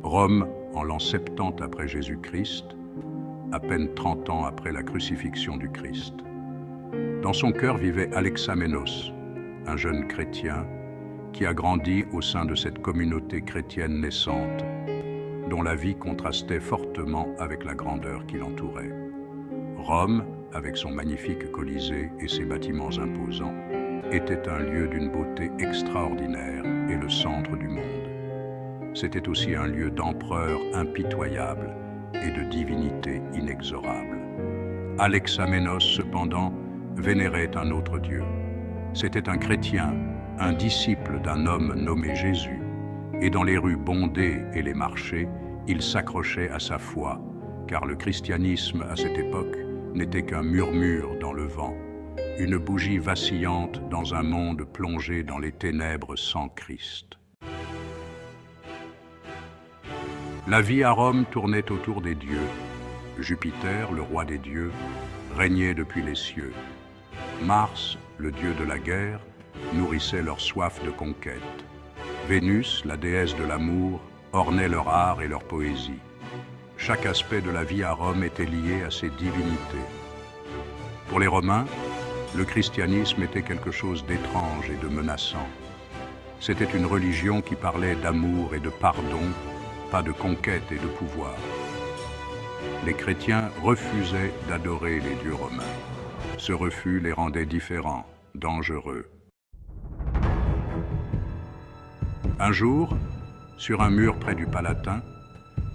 Rome, en l'an 70 après Jésus-Christ, à peine 30 ans après la crucifixion du Christ. Dans son cœur vivait Alexamenos, un jeune chrétien qui a grandi au sein de cette communauté chrétienne naissante, dont la vie contrastait fortement avec la grandeur qui l'entourait. Rome, avec son magnifique Colisée et ses bâtiments imposants, était un lieu d'une beauté extraordinaire et le centre du monde. C'était aussi un lieu d'empereur impitoyable et de divinité inexorable. Alexamenos, cependant, vénérait un autre Dieu. C'était un chrétien, un disciple d'un homme nommé Jésus, et dans les rues bondées et les marchés, il s'accrochait à sa foi, car le christianisme à cette époque n'était qu'un murmure dans le vent, une bougie vacillante dans un monde plongé dans les ténèbres sans Christ. La vie à Rome tournait autour des dieux. Jupiter, le roi des dieux, régnait depuis les cieux. Mars, le dieu de la guerre, nourrissait leur soif de conquête. Vénus, la déesse de l'amour, ornait leur art et leur poésie. Chaque aspect de la vie à Rome était lié à ces divinités. Pour les Romains, le christianisme était quelque chose d'étrange et de menaçant. C'était une religion qui parlait d'amour et de pardon, pas de conquête et de pouvoir. Les chrétiens refusaient d'adorer les dieux romains. Ce refus les rendait différents, dangereux. Un jour, sur un mur près du Palatin,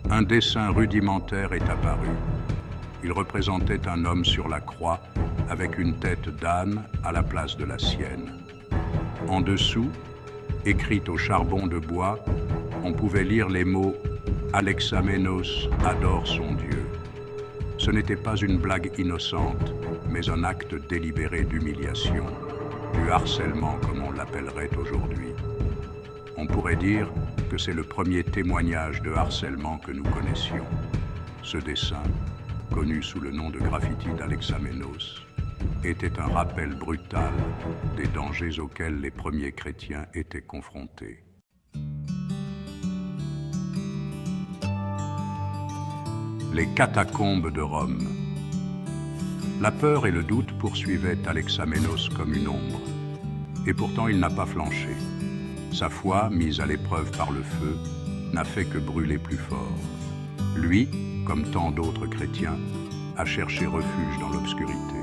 un dessin rudimentaire est apparu. Il représentait un homme sur la croix avec une tête d'âne à la place de la sienne. En dessous, écrite au charbon de bois, on pouvait lire les mots « Alexamenos adore son Dieu ». Ce n'était pas une blague innocente, mais un acte délibéré d'humiliation, du harcèlement comme on l'appellerait aujourd'hui. On pourrait dire que c'est le premier témoignage de harcèlement que nous connaissions. Ce dessin, connu sous le nom de graffiti d'Alexamenos, était un rappel brutal des dangers auxquels les premiers chrétiens étaient confrontés. Les catacombes de Rome. La peur et le doute poursuivaient Alexamenos comme une ombre. Et pourtant il n'a pas flanché. Sa foi, mise à l'épreuve par le feu, n'a fait que brûler plus fort. Lui, comme tant d'autres chrétiens, a cherché refuge dans l'obscurité.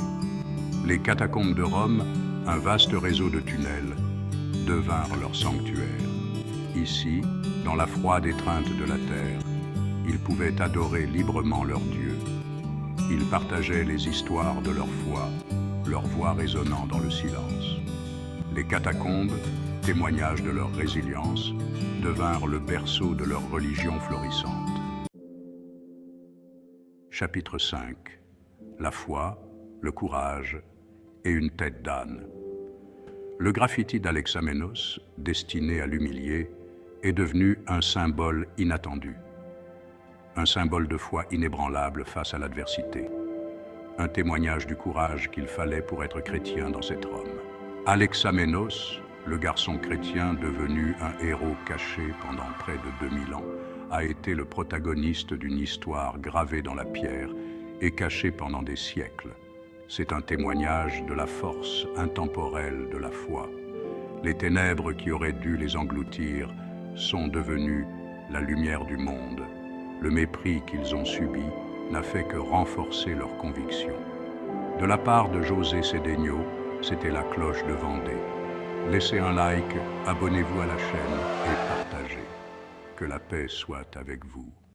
Les catacombes de Rome, un vaste réseau de tunnels, devinrent leur sanctuaire. Ici, dans la froide étreinte de la terre, ils pouvaient adorer librement leur Dieu. Ils partageaient les histoires de leur foi, leur voix résonnant dans le silence. Les catacombes, témoignage de leur résilience, devinrent le berceau de leur religion florissante. Chapitre 5. La foi, le courage et une tête d'âne. Le graffiti d'Alexamenos, destiné à l'humilier, est devenu un symbole inattendu. Un symbole de foi inébranlable face à l'adversité. Un témoignage du courage qu'il fallait pour être chrétien dans cette Rome. Alexamenos, le garçon chrétien devenu un héros caché pendant près de 2000 ans, a été le protagoniste d'une histoire gravée dans la pierre et cachée pendant des siècles. C'est un témoignage de la force intemporelle de la foi. Les ténèbres qui auraient dû les engloutir sont devenues la lumière du monde. Le mépris qu'ils ont subi n'a fait que renforcer leur conviction. De la part de José Cédeño, c'était la cloche de Vendée. Laissez un like, abonnez-vous à la chaîne et partagez. Que la paix soit avec vous.